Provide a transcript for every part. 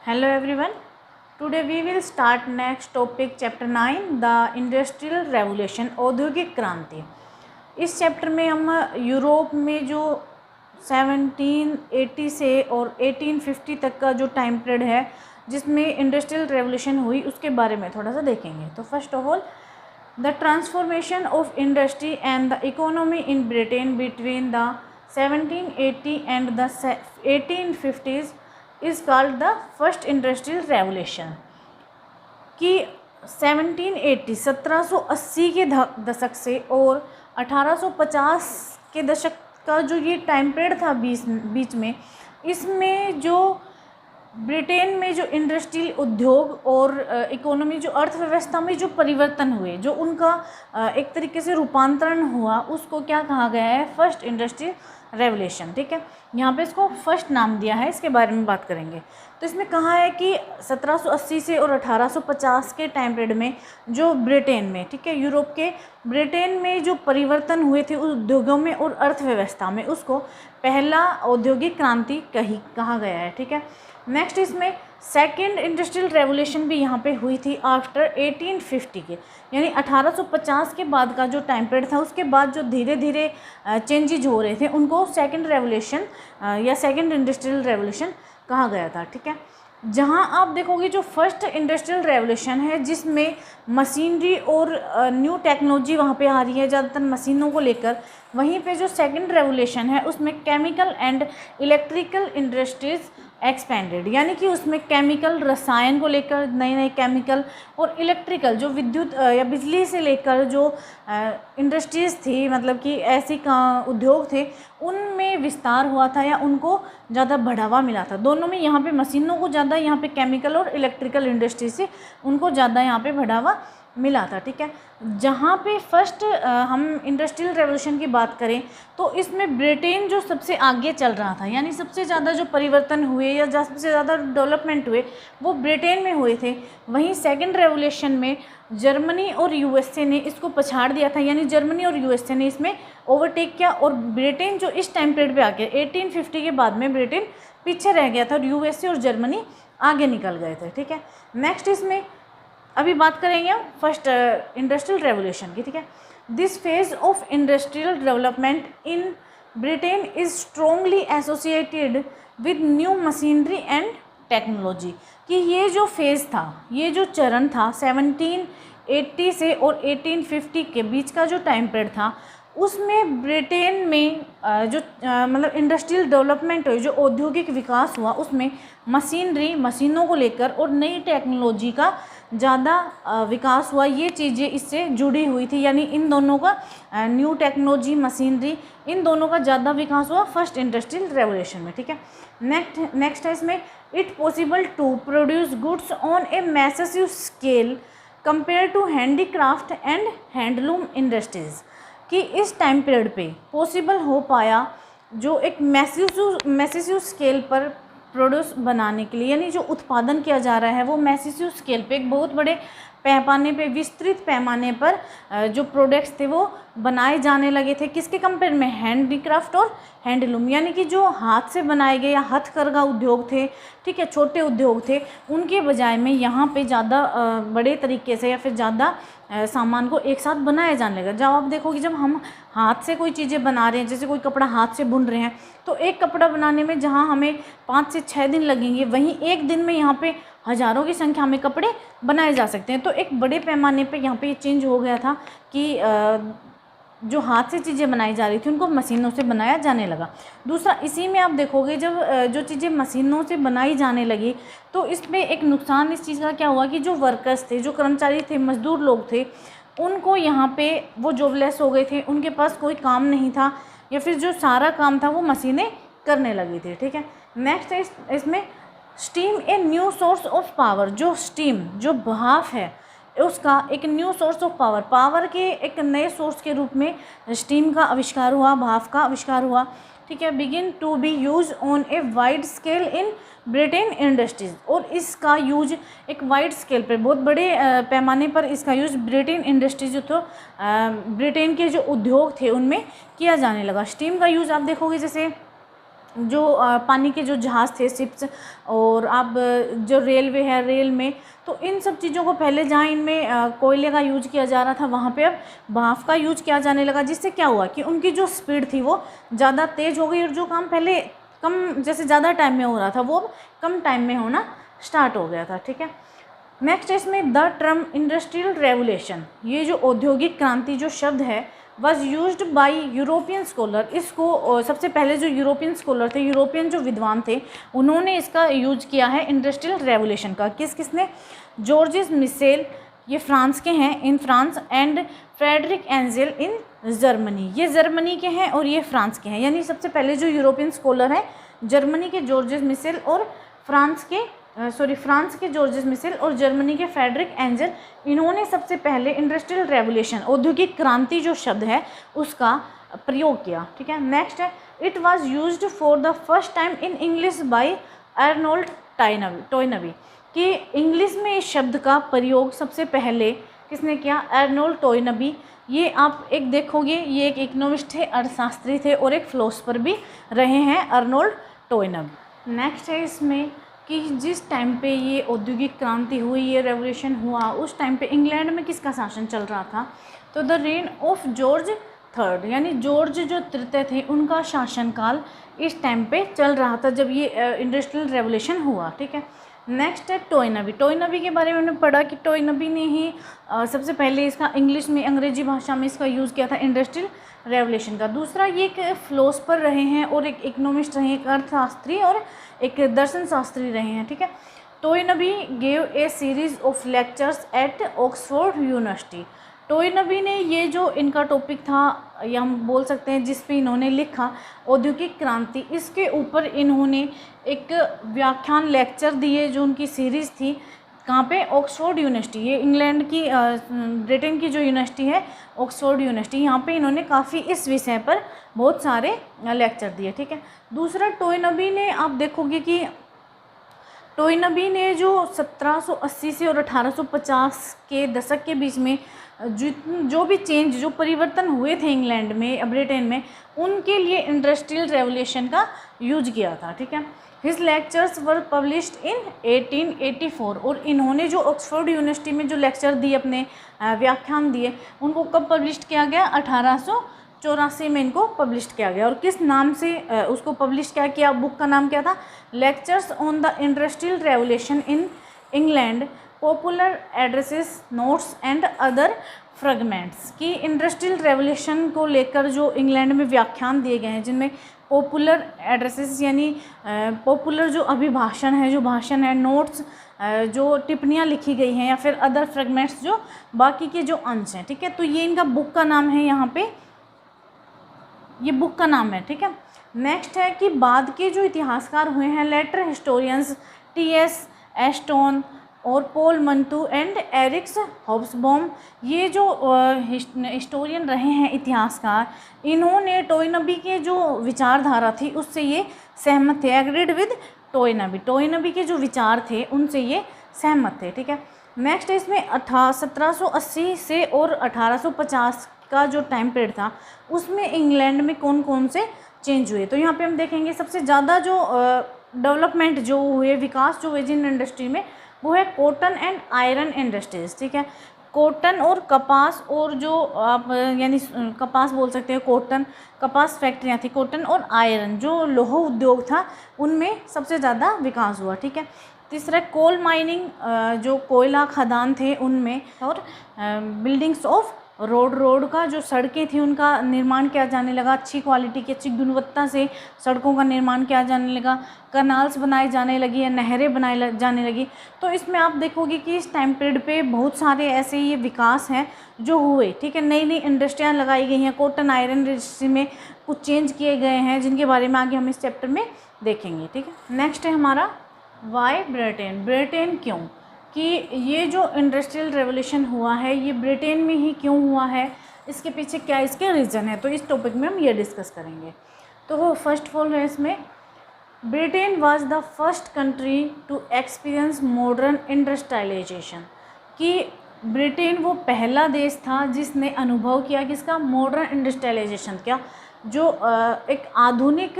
Hello everyone. Today we will start next topic chapter 9 the industrial revolution औद्योगिक क्रांति। इस chapter में हम यूरोप में जो 1780 से और 1850 तक का जो टाइम पीरियड है जिसमें इंडस्ट्रियल रेवोल्यूशन हुई उसके बारे में थोड़ा सा देखेंगे। तो first of all the transformation of industry and the economy in Britain between the 1780 and the 1850s is called the first industrial revolution. कि 1780 के दशक से और 1850 के दशक का जो ये टाइम पीरियड था बीच में, इसमें जो ब्रिटेन में जो इंडस्ट्रियल उद्योग और इकोनॉमी जो अर्थव्यवस्था में जो परिवर्तन हुए, जो उनका एक तरीके से रूपांतरण हुआ, उसको क्या कहा गया है? First industrial revolution. ठीक है, यहाँ पे इसको फर्स्ट नाम दिया है, इसके बारे में बात करेंगे। तो इसमें कहा है कि 1780 से और 1850 के टाइम पीरियड में जो ब्रिटेन में, ठीक है, यूरोप के ब्रिटेन में जो परिवर्तन हुए थे उद्योगों में और अर्थव्यवस्था में, उसको पहला औद्योगिक क्रांति कहा गया है। ठीक है, नेक्स्ट इसमें सेकेंड इंडस्ट्रियल रेवोल्यूशन भी यहाँ पे हुई थी आफ्टर 1850 के, यानी 1850 के बाद का जो टाइम पीरियड था, उसके बाद जो धीरे धीरे चेंजेज हो रहे थे उनको सेकेंड रेवोल्यूशन या सेकेंड इंडस्ट्रियल रेवोल्यूशन कहा गया था। ठीक है, जहाँ आप देखोगे जो फर्स्ट इंडस्ट्रियल रेवोल्यूशन है जिसमें मशीनरी और न्यू टेक्नोलॉजी वहाँ पे आ रही है, ज़्यादातर मशीनों को लेकर। वहीं पे जो सेकंड रेवोल्यूशन है उसमें chemical and electrical industries expanded, यानी कि उसमें केमिकल रसायन को लेकर नए नए केमिकल और इलेक्ट्रिकल जो विद्युत या बिजली से लेकर जो इंडस्ट्रीज़ थी, मतलब कि ऐसी उद्योग थे, उनमें विस्तार हुआ था या उनको ज़्यादा बढ़ावा मिला था। दोनों में यहाँ पे मशीनों को ज़्यादा, यहाँ पे केमिकल और इलेक्ट्रिकल इंडस्ट्री से उनको ज़्यादा यहाँ पे बढ़ावा मिला था। ठीक है, जहाँ पे फर्स्ट हम इंडस्ट्रियल रेवोल्यूशन की बात करें तो इसमें ब्रिटेन जो सबसे आगे चल रहा था, यानी सबसे ज़्यादा जो परिवर्तन हुए या सबसे ज़्यादा डेवलपमेंट हुए वो ब्रिटेन में हुए थे। वहीं सेकंड रेवोल्यूशन में जर्मनी और यूएसए ने इसको पछाड़ दिया था, यानी जर्मनी और यूएसए ने इसमें ओवरटेक किया और ब्रिटेन जो इस टाइम पीरियड पे आ गया 1850 के बाद में ब्रिटेन पीछे रह गया था और यूएसए और जर्मनी आगे निकल गए थे। ठीक है, नेक्स्ट इसमें अभी बात करेंगे हम फर्स्ट इंडस्ट्रियल रेवोल्यूशन की। ठीक है, this phase of industrial development in Britain is strongly associated with new machinery and technology. कि ये जो फेज़ था, ये जो चरण था 1780 से और 1850 के बीच का जो टाइम पीरियड था, उसमें ब्रिटेन में जो मतलब इंडस्ट्रियल डेवलपमेंट हुई, जो औद्योगिक विकास हुआ, उसमें मशीनरी, मशीनों को लेकर और नई टेक्नोलॉजी का ज़्यादा विकास हुआ। ये चीज़ें इससे जुड़ी हुई थी, यानी इन दोनों का न्यू टेक्नोलॉजी, मशीनरी, इन दोनों का ज़्यादा विकास हुआ फर्स्ट इंडस्ट्रियल रेवोल्यूशन में। ठीक है, नेक्स्ट है इसमें it possible to produce goods on a massive scale compare to handicraft and handloom industries. कि इस टाइम पीरियड पे पॉसिबल हो पाया जो एक मैसिव स्केल पर प्रोड्यूस बनाने के लिए, यानी जो उत्पादन किया जा रहा है वो मैसिव स्केल पे, एक बहुत बड़े पैमाने पे, विस्तृत पैमाने पर जो प्रोडक्ट्स थे वो बनाए जाने लगे थे। किसके कंपेयर में? हैंडीक्राफ्ट और हैंडलूम, यानी कि जो हाथ से बनाए गए या हथकरघा उद्योग थे, ठीक है, छोटे उद्योग थे, उनके बजाय में यहाँ पे ज़्यादा बड़े तरीके से या फिर ज़्यादा सामान को एक साथ बनाया जाने लगा। जब आप देखोगे, जब हम हाथ से कोई चीज़ें बना रहे हैं, जैसे कोई कपड़ा हाथ से बुन रहे हैं, तो एक कपड़ा बनाने में जहाँ हमें 5 से 6 दिन लगेंगे, वहीं एक दिन में यहाँ पे हज़ारों की संख्या में कपड़े बनाए जा सकते हैं। तो एक बड़े पैमाने पे यहाँ पे ये चेंज हो गया था कि जो हाथ से चीज़ें बनाई जा रही थी उनको मशीनों से बनाया जाने लगा। दूसरा, इसी में आप देखोगे जब जो चीज़ें मशीनों से बनाई जाने लगी तो इसमें एक नुकसान इस चीज़ का क्या हुआ कि जो वर्कर्स थे, जो कर्मचारी थे, मजदूर लोग थे, उनको यहाँ पे वो जॉबलेस हो गए थे, उनके पास कोई काम नहीं था या फिर जो सारा काम था वो मशीनें करने लगी थी। ठीक है, नेक्स्ट इसमें steam a new source of power. जो स्टीम, जो भाप है, उसका एक न्यू सोर्स ऑफ पावर के एक नए सोर्स के रूप में स्टीम का आविष्कार हुआ, भाप का आविष्कार हुआ। ठीक है, begin to be use on a wide scale in Britain industries. और इसका यूज एक वाइड स्केल पर, बहुत बड़े पैमाने पर इसका यूज ब्रिटेन इंडस्ट्रीज जो तो ब्रिटेन के जो उद्योग थे उनमें किया जाने लगा। स्टीम का यूज़ आप देखोगे, जैसे जो पानी के जो जहाज़ थे, शिप्स, और अब जो रेलवे है, रेल में, तो इन सब चीज़ों को पहले जहाँ इनमें कोयले का यूज किया जा रहा था, वहाँ पे अब भाप का यूज किया जाने लगा, जिससे क्या हुआ कि उनकी जो स्पीड थी वो ज़्यादा तेज़ हो गई, और जो काम पहले कम, जैसे ज़्यादा टाइम में हो रहा था, वो कम टाइम में होना स्टार्ट हो गया था। ठीक है, नेक्स्ट इसमें द टर्म इंडस्ट्रियल रेवोल्यूशन, ये जो औद्योगिक क्रांति जो शब्द है, was used by European scholar, इसको सबसे पहले जो यूरोपियन स्कॉलर थे, यूरोपियन जो विद्वान थे, उन्होंने इसका यूज किया है इंडस्ट्रियल रेवोल्यूशन का। किसने? जॉर्जेस मिशेल, ये फ्रांस के हैं, in France, and Frederick Engel in Germany, ये जर्मनी के हैं और ये फ्रांस के हैं। यानी सबसे पहले जो यूरोपियन स्कॉलर हैं, जर्मनी के जॉर्जेस मिशेल और फ्रांस के जॉर्जेस मिशेल और जर्मनी के फ्रेडरिक एंजल, इन्होंने सबसे पहले इंडस्ट्रियल रेवोल्यूशन, औद्योगिक क्रांति जो शब्द है उसका प्रयोग किया। ठीक है, नेक्स्ट है it was used for the first time in English by Arnold Toynbee, कि इंग्लिश में इस शब्द का प्रयोग सबसे पहले किसने किया? Arnold Toynbee. ये आप एक देखोगे, ये एक इकोनॉमिस्ट थे, अर्थशास्त्री थे और एक फिलोसफर भी रहे हैं, अर्नोल्ड टॉयनबी। नेक्स्ट है इसमें कि जिस टाइम पे ये औद्योगिक क्रांति हुई, ये रेवोल्यूशन हुआ, उस टाइम पे इंग्लैंड में किसका शासन चल रहा था? तो the rain of George third, यानी जॉर्ज जो तृतीय थे, उनका शासनकाल इस टाइम पे चल रहा था जब ये इंडस्ट्रियल रेवोल्यूशन हुआ। ठीक है, नेक्स्ट है टॉयनबी। टॉयनबी के बारे में हमने पढ़ा कि टॉयनबी ने ही सबसे पहले इसका इंग्लिश में, अंग्रेजी भाषा में इसका यूज़ किया था इंडस्ट्रियल रेवोल्यूशन का। दूसरा, ये एक फिलोसफर रहे हैं और एक इकोनॉमिस्ट रहे हैं, एक अर्थशास्त्री और एक दर्शन शास्त्री रहे हैं। ठीक है, Toynbee gave a series of lectures at Oxford university. Toynbee ने ये जो इनका टॉपिक था, या हम बोल सकते हैं जिस पे इन्होंने लिखा औद्योगिक क्रांति, इसके ऊपर इन्होंने एक व्याख्यान लेक्चर दिए, जो उनकी सीरीज़ थी। कहाँ पे? ऑक्सफोर्ड यूनिवर्सिटी, ये इंग्लैंड की ब्रिटेन की जो यूनिवर्सिटी है, ऑक्सफोर्ड यूनिवर्सिटी, यहाँ पे इन्होंने काफ़ी इस विषय पर बहुत सारे लेक्चर दिए। ठीक है, दूसरा, टॉयनबी ने, आप देखोगे कि टॉयनबी ने जो 1780 से और 1850 के दशक के बीच में जो भी चेंज, जो परिवर्तन हुए थे इंग्लैंड में, ब्रिटेन में, उनके लिए इंडस्ट्रियल रेवोल्यूशन का यूज किया था। ठीक है, his lectures were published in 1884, और इन्होंने जो ऑक्सफोर्ड यूनिवर्सिटी में जो लेक्चर दिए, अपने व्याख्यान दिए, उनको कब पब्लिश किया गया? 1884 में इनको पब्लिश किया गया। और किस नाम से उसको पब्लिश किया? बुक का नाम क्या था? Lectures on the industrial revolution in England, popular addresses, notes and other fragments, की इंडस्ट्रियल रेवोल्यूशन को लेकर जो इंग्लैंड में व्याख्यान दिए गए हैं, जिनमें पॉपुलर एड्रेसेस यानी पॉपुलर जो अभिभाषण है, जो भाषण है, नोट्स जो टिप्पणियाँ लिखी गई हैं, या फिर अदर फ्रेगमेंट्स जो बाकी के जो अंश हैं। ठीक है, तो ये इनका बुक का नाम है, यहाँ पे ये बुक का नाम है। ठीक है, नेक्स्ट है कि बाद के जो इतिहासकार हुए हैं, लेटर हिस्टोरियंस टी.एस. एस्टोन और पॉल मंटू एंड एरिक्स हॉब्सबॉम, ये जो हिस्टोरियन रहे हैं, इतिहासकार, इन्होंने टॉयनबी के जो विचारधारा थी उससे ये सहमत थे, एग्रीड विद टॉयनबी। टॉयनबी के जो विचार थे उनसे ये सहमत थे। ठीक है, नेक्स्ट इसमें 1780 से और 1850 का जो टाइम पीरियड था, उसमें इंग्लैंड में कौन कौन से चेंज हुए। तो यहाँ पे हम देखेंगे सबसे ज़्यादा जो डेवलपमेंट जो हुए, विकास जो हुए जिन इंडस्ट्री में, वो है कॉटन एंड आयरन इंडस्ट्रीज। ठीक है, कॉटन और कपास, और जो आप यानी कपास बोल सकते हैं, कॉटन, कपास फैक्ट्रियाँ थी, कॉटन और आयरन जो लौह उद्योग था, उनमें सबसे ज़्यादा विकास हुआ। ठीक है, तीसरा कोल माइनिंग, जो कोयला खदान थे उनमें, और बिल्डिंग्स ऑफ रोड का जो सड़कें थी उनका निर्माण किया जाने लगा, अच्छी क्वालिटी की, अच्छी गुणवत्ता से सड़कों का निर्माण किया जाने लगा, कनाल्स बनाए जाने लगी है, नहरें बनाए जाने लगी। तो इसमें आप देखोगे कि इस टाइम पीरियड पे बहुत सारे ऐसे ये विकास हैं जो हुए। ठीक है, नई नई इंडस्ट्रियाँ लगाई गई हैं, कॉटन आयरन इंडस्ट्री में कुछ चेंज किए गए हैं, जिनके बारे में आगे हम इस चैप्टर में देखेंगे। ठीक है, नेक्स्ट है हमारा वाई ब्रिटेन। ब्रिटेन क्यों, कि ये जो इंडस्ट्रियल रेवोल्यूशन हुआ है ये ब्रिटेन में ही क्यों हुआ है, इसके पीछे क्या इसके रीज़न है, तो इस टॉपिक में हम ये डिस्कस करेंगे। तो फर्स्ट ऑफ ऑल है इसमें, Britain was the first country to experience modern industrialisation, कि ब्रिटेन वो पहला देश था जिसने अनुभव किया किसका? Modern industrialisation. क्या? जो एक आधुनिक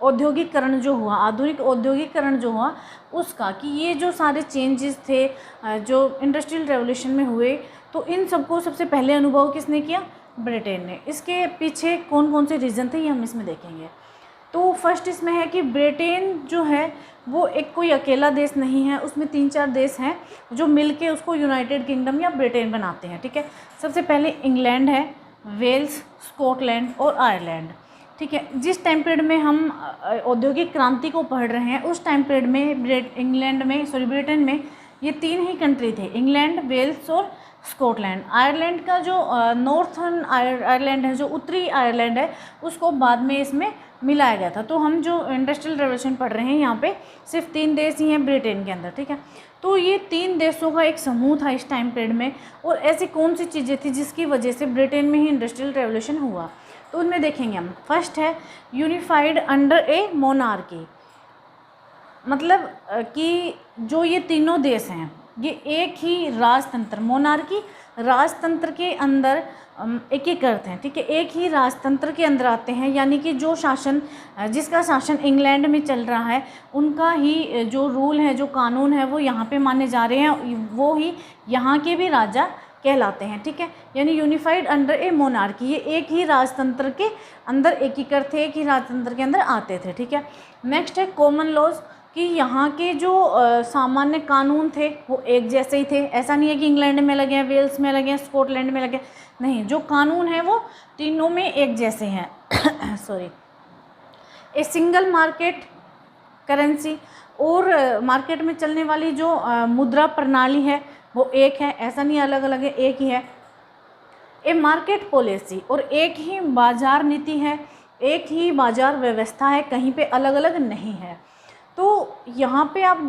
औद्योगिकरण जो हुआ, आधुनिक औद्योगिकरण जो हुआ उसका, कि ये जो सारे चेंजेस थे जो इंडस्ट्रियल रेवोल्यूशन में हुए, तो इन सबको सबसे पहले अनुभव किसने किया? ब्रिटेन ने। इसके पीछे कौन कौन से रीज़न थे ये हम इसमें देखेंगे। तो फर्स्ट इसमें है कि ब्रिटेन जो है वो एक कोई अकेला देश नहीं है, उसमें 3-4 देश हैं जो मिलके उसको यूनाइटेड किंगडम या ब्रिटेन बनाते हैं, ठीक है। सबसे पहले इंग्लैंड है, वेल्स, स्कॉटलैंड और आयरलैंड, ठीक है। जिस टाइम पीरियड में हम औद्योगिक क्रांति को पढ़ रहे हैं उस टाइम पीरियड में ब्रिटेन में ये 3 ही कंट्री थे, इंग्लैंड, वेल्स और स्कॉटलैंड। आयरलैंड का जो नॉर्थर्न आयरलैंड है, जो उत्तरी आयरलैंड है, उसको बाद में इसमें मिलाया गया था। तो हम जो इंडस्ट्रियल रेवोल्यूशन पढ़ रहे हैं यहाँ पे सिर्फ 3 देश ही हैं ब्रिटेन के अंदर, ठीक है। तो ये 3 देशों का एक समूह था इस टाइम पीरियड में। और ऐसी कौन सी चीज़ें थी जिसकी वजह से ब्रिटेन में ही इंडस्ट्रियल रेवोल्यूशन हुआ, तो उनमें देखेंगे हम। फर्स्ट है यूनिफाइड अंडर ए मोनार्की, मतलब कि जो ये तीनों देश हैं ये एक ही राजतंत्र, मोनार्की राजतंत्र के अंदर एकीकृत हैं, ठीक है। एक ही राजतंत्र के अंदर आते हैं, यानी कि जो शासन, जिसका शासन इंग्लैंड में चल रहा है उनका ही जो रूल है, जो कानून है वो यहाँ पे माने जा रहे हैं, वो ही यहाँ के भी राजा कहलाते हैं, ठीक है। यानी यूनिफाइड अंडर ए मोनार्की, ये एक ही राजतंत्र के अंदर एकीकृत थे, एक ही राजतंत्र के अंदर आते थे, ठीक है। नेक्स्ट है कॉमन लॉज, कि यहाँ के जो सामान्य कानून थे वो एक जैसे ही थे। ऐसा नहीं है कि इंग्लैंड में लगे हैं, वेल्स में लगे हैं, स्कॉटलैंड में लगे, नहीं, जो कानून है वो तीनों में एक जैसे हैं sorry. A single market currency, और मार्केट में चलने वाली जो मुद्रा प्रणाली है वो एक है, ऐसा नहीं अलग अलग है, एक ही है। ए मार्केट पॉलिसी, और एक ही बाजार नीति है, एक ही बाजार व्यवस्था है, कहीं पे अलग अलग नहीं है। तो यहाँ पे आप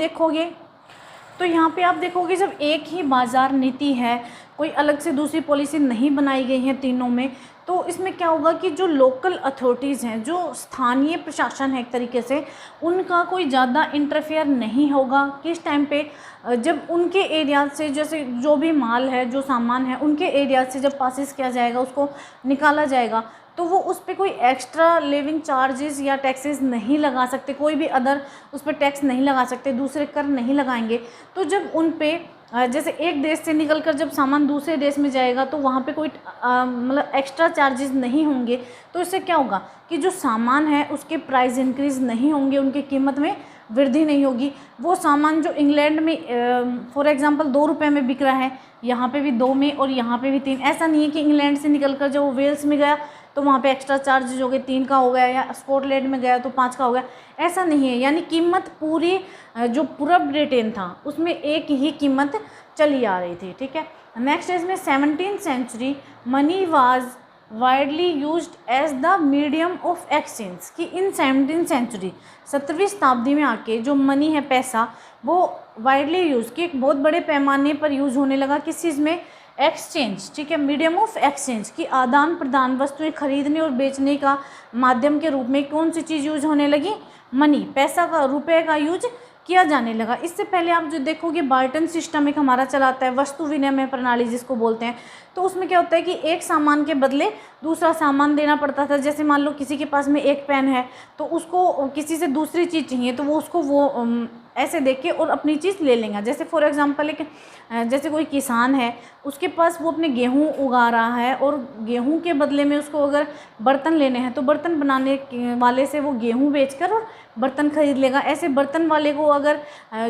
देखोगे जब एक ही बाजार नीति है, कोई अलग से दूसरी पॉलिसी नहीं बनाई गई है तीनों में, तो इसमें क्या होगा कि जो लोकल अथॉरिटीज़ हैं, जो स्थानीय प्रशासन है एक तरीके से, उनका कोई ज़्यादा इंटरफेयर नहीं होगा। किस टाइम पे? जब उनके एरिया से, जैसे जो भी माल है, जो सामान है, उनके एरिया से जब पासिस किया जाएगा, उसको निकाला जाएगा, तो वो उस पर कोई एक्स्ट्रा लिविंग चार्जेस या टैक्सेस नहीं लगा सकते, कोई भी अदर उस पर टैक्स नहीं लगा सकते, दूसरे कर नहीं लगाएंगे। तो जब उन पे जैसे एक देश से निकलकर जब सामान दूसरे देश में जाएगा तो वहाँ पे कोई मतलब एक्स्ट्रा चार्जेस नहीं होंगे, तो इससे क्या होगा कि जो सामान है उसके प्राइस इंक्रीज़ नहीं होंगे, उनकी कीमत में वृद्धि नहीं होगी। वो सामान जो इंग्लैंड में फॉर एग्जांपल 2 रुपये में बिक रहा है, यहाँ पे भी 2 में और यहाँ पे भी 3। ऐसा नहीं है कि इंग्लैंड से निकलकर जब वो वेल्स में गया तो वहाँ पे एक्स्ट्रा चार्जेज हो गए, 3 का हो गया, या स्कॉटलैंड में गया तो 5 का हो गया, ऐसा नहीं है। यानी कीमत पूरी जो पूरा ब्रिटेन था उसमें एक ही कीमत चली आ रही थी, ठीक है। नेक्स्ट इसमें 17th century money was widely used as the medium of exchange, कि इन 17th सेंचुरी 17वीं शताब्दी में आके जो मनी है, पैसा, वो वाइडली यूज़ की एक बहुत बड़े पैमाने पर यूज़ होने लगा। किस चीज़ में? एक्सचेंज, ठीक है, मीडियम ऑफ एक्सचेंज, की आदान प्रदान, वस्तुएं खरीदने और बेचने का माध्यम के रूप में कौन सी चीज़ यूज होने लगी? मनी, पैसा का, रुपए का यूज किया जाने लगा। इससे पहले आप जो देखोगे बार्टन सिस्टम एक हमारा चलाता है, वस्तु विनिमय प्रणाली जिसको बोलते हैं, तो उसमें क्या होता है कि एक सामान के बदले दूसरा सामान देना पड़ता था। जैसे मान लो किसी के पास में एक पेन है तो उसको किसी से दूसरी चीज़ चाहिए तो वो उसको वो ऐसे देख के और अपनी चीज़ ले लेंगे। जैसे फॉर एग्जांपल एक जैसे कोई किसान है, उसके पास वो अपने गेहूँ उगा रहा है और गेहूँ के बदले में उसको अगर बर्तन लेने हैं तो बर्तन बनाने वाले से वो गेहूँ बेचकर और बर्तन खरीद लेगा। ऐसे बर्तन वाले को अगर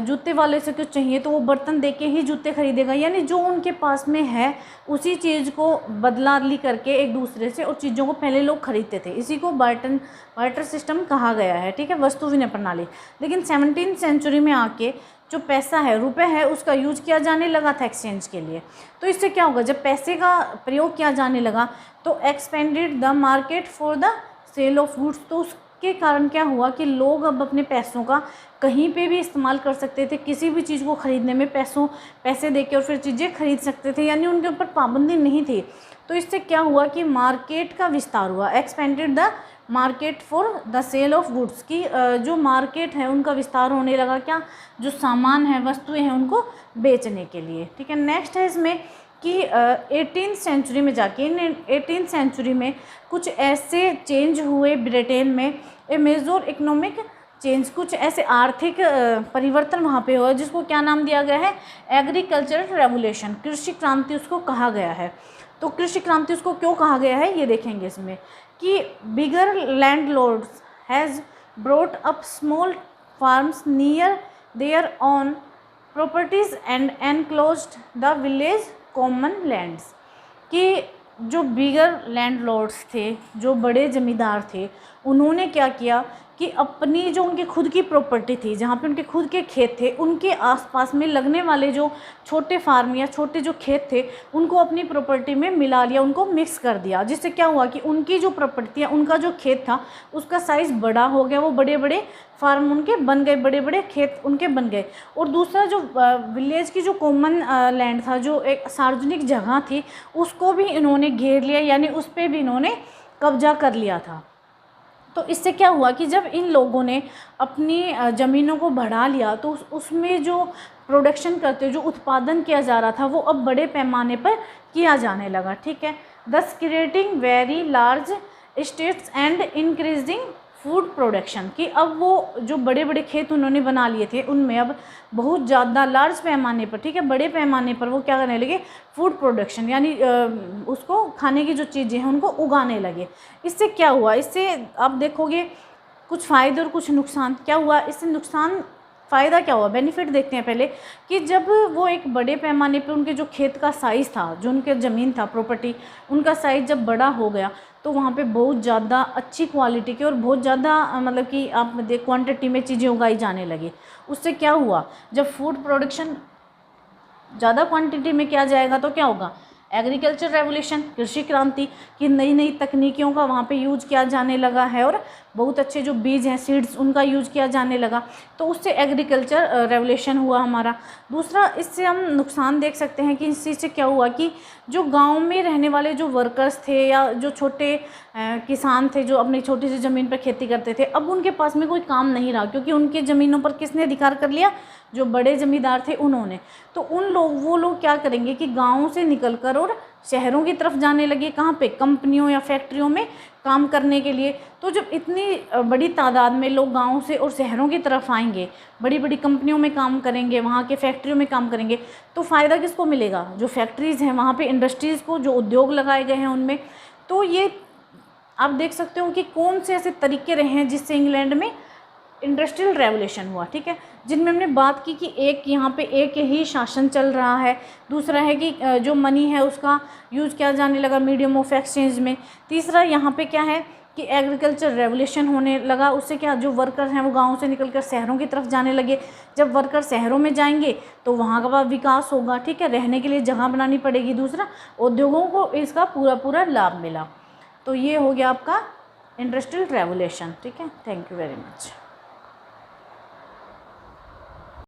जूते वाले से कुछ चाहिए तो वो बर्तन दे के ही जूते खरीदेगा। यानी जो उनके पास में है उसी चीज़ को बदलाली करके एक दूसरे से और चीज़ों को पहले लोग खरीदते थे। इसी को बार्टर सिस्टम कहा गया है, ठीक है, वस्तु विनिमय प्रणाली। लेकिन 17th सेंचुरी में आके जो पैसा है, रुपए है, उसका यूज किया जाने लगा था एक्सचेंज के लिए। तो इससे क्या होगा, जब पैसे का प्रयोग किया जाने लगा तो expanded the market for the sale of goods. तो उसके कारण क्या हुआ कि लोग अब अपने पैसों का कहीं पे भी इस्तेमाल कर सकते थे। किसी भी चीज़ को ख़रीदने में पैसे देके और फिर चीज़ें खरीद सकते थे, यानी उनके ऊपर पाबंदी नहीं थी। तो इससे क्या हुआ कि मार्केट का विस्तार हुआ, expanded the market for the sale of goods, की जो मार्केट है उनका विस्तार होने लगा, क्या, जो सामान है, वस्तुएं हैं, उनको बेचने के लिए, ठीक है। नेक्स्ट है इसमें कि 18th सेंचुरी में जाके, इन 18th सेंचुरी में कुछ ऐसे चेंज हुए ब्रिटेन में ए मेजर इकोनॉमिक चेंज, कुछ ऐसे आर्थिक परिवर्तन वहाँ पे हुआ जिसको क्या नाम दिया गया है, एग्रीकल्चरल रेवोल्यूशन, कृषि क्रांति उसको कहा गया है। तो कृषि क्रांति उसको क्यों कहा गया है ये देखेंगे इसमें कि bigger landlords has brought up small farms near their own properties and enclosed the village common lands, कि जो बिगर लैंडलॉर्ड्स थे, जो बड़े ज़मींदार थे, उन्होंने क्या किया कि अपनी जो उनकी खुद की प्रॉपर्टी थी, जहाँ पे उनके खुद के खेत थे, उनके आसपास में लगने वाले जो छोटे फार्म या छोटे जो खेत थे उनको अपनी प्रॉपर्टी में मिला लिया, उनको मिक्स कर दिया, जिससे क्या हुआ कि उनकी जो प्रॉपर्टी है, उनका जो खेत था उसका साइज़ बड़ा हो गया, वो बड़े बड़े फार्म उनके बन गए, बड़े बड़े खेत उनके बन गए। और दूसरा जो विलेज की जो कॉमन लैंड था, जो एक सार्वजनिक जगह थी, उसको भी इन्होंने घेर लिया, यानी उस पर भी इन्होंने कब्जा कर लिया था। तो इससे क्या हुआ कि जब इन लोगों ने अपनी ज़मीनों को बढ़ा लिया तो उसमें जो प्रोडक्शन करते, जो उत्पादन किया जा रहा था, वो अब बड़े पैमाने पर किया जाने लगा, ठीक है। दस creating very large states and increasing food production, कि अब वो जो बड़े बड़े खेत उन्होंने बना लिए थे उनमें अब बहुत ज़्यादा लार्ज पैमाने पर, ठीक है, बड़े पैमाने पर वो क्या करने लगे, फूड प्रोडक्शन, यानी उसको खाने की जो चीज़ें हैं उनको उगाने लगे। इससे क्या हुआ, इससे आप देखोगे कुछ फ़ायदे और कुछ नुकसान। क्या हुआ इससे, नुकसान, फ़ायदा क्या हुआ, बेनिफिट देखते हैं पहले कि जब वो एक बड़े पैमाने पे उनके जो खेत का साइज़ था, जो उनके ज़मीन था, प्रॉपर्टी, उनका साइज़ जब बड़ा हो गया तो वहाँ पे बहुत ज़्यादा अच्छी क्वालिटी के और बहुत ज़्यादा मतलब कि आप देख क्वांटिटी में चीज़ें उगाई जाने लगी। उससे क्या हुआ, जब फूड प्रोडक्शन ज़्यादा क्वांटिटी में किया जाएगा तो क्या होगा, एग्रीकल्चर रेवोल्यूशन, कृषि क्रांति, की नई नई तकनीकियों का वहाँ पे यूज किया जाने लगा है और बहुत अच्छे जो बीज हैं, सीड्स, उनका यूज किया जाने लगा। तो उससे एग्रीकल्चर रेवोल्यूशन हुआ हमारा। दूसरा, इससे हम नुकसान देख सकते हैं कि इस चीज़ से क्या हुआ कि जो गांव में रहने वाले जो वर्कर्स थे या जो छोटे किसान थे, जो अपनी छोटी सी ज़मीन पर खेती करते थे, अब उनके पास में कोई काम नहीं रहा, क्योंकि उनकी ज़मीनों पर किसने अधिकार कर लिया, जो बड़े ज़मींदार थे उन्होंने। तो वो लोग क्या करेंगे कि गाँव से निकलकर और शहरों की तरफ जाने लगे, कहाँ पे, कंपनियों या फैक्ट्रियों में काम करने के लिए। तो जब इतनी बड़ी तादाद में लोग गाँव से और शहरों की तरफ आएंगे, बड़ी बड़ी कंपनियों में काम करेंगे, वहाँ के फैक्ट्रियों में काम करेंगे, तो फ़ायदा किसको मिलेगा, जो फैक्ट्रीज़ हैं वहाँ पे, इंडस्ट्रीज़ को, जो उद्योग लगाए गए हैं उनमें। तो ये आप देख सकते हो कि कौन से ऐसे तरीके रहे हैं जिससे इंग्लैंड में इंडस्ट्रियल रेवोल्यूशन हुआ, ठीक है, जिनमें हमने बात की कि एक यहाँ पे एक ही शासन चल रहा है। दूसरा है कि जो मनी है उसका यूज़ किया जाने लगा मीडियम ऑफ एक्सचेंज में। तीसरा यहाँ पे क्या है कि एग्रीकल्चर रेवोल्यूशन होने लगा, उससे क्या, जो वर्कर्स हैं वो गाँव से निकलकर शहरों की तरफ जाने लगे। जब वर्कर शहरों में जाएंगे तो वहाँ का विकास होगा, ठीक है, रहने के लिए जगह बनानी पड़ेगी। दूसरा, उद्योगों को इसका पूरा लाभ मिला। तो ये हो गया आपका इंडस्ट्रियल रेवोल्यूशन, ठीक है। Thank you very much.